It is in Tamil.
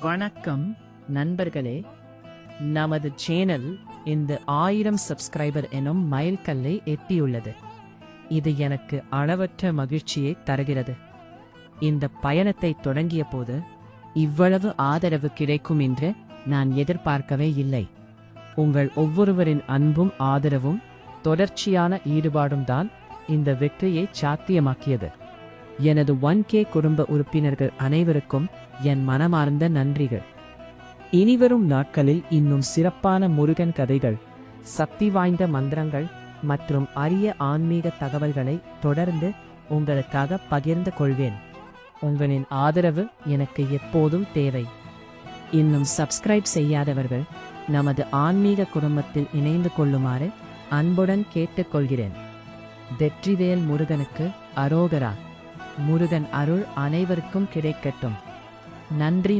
வணக்கம் நண்பர்களே. நமது சேனல் இந்த 1000 சப்ஸ்கிரைபர் எனும் மைல்கல்லை எட்டியுள்ளது. இது எனக்கு அளவற்ற மகிழ்ச்சியை தருகிறது. இந்த பயணத்தை தொடங்கிய போது இவ்வளவு ஆதரவு கிடைக்கும் என்று நான் எதிர்பார்க்கவே இல்லை. உங்கள் ஒவ்வொருவரின் அன்பும் ஆதரவும் தொடர்ச்சியான ஈடுபாடும் தான் இந்த வெற்றியை சாத்தியமாக்கியது. எனது 1K குடும்ப உறுப்பினர்கள் அனைவருக்கும் என் மனமார்ந்த நன்றிகள். இனிவரும் நாட்களில் இன்னும் சிறப்பான முருகன் கதைகள், சக்தி வாய்ந்த மந்திரங்கள் மற்றும் அரிய ஆன்மீக தகவல்களை தொடர்ந்து உங்களுக்காக பகிர்ந்து கொள்வேன். உங்களின் ஆதரவு எனக்கு எப்போதும் தேவை. இன்னும் சப்ஸ்கிரைப் செய்யாதவர்கள் நமது ஆன்மீக குடும்பத்தில் இணைந்து கொள்ளுமாறு அன்புடன் கேட்டுக்கொள்கிறேன். வெற்றிவேல் முருகனுக்கு அரோகரா. முருகன் அருள் அனைவருக்கும் கிடைக்கட்டும். நன்றி.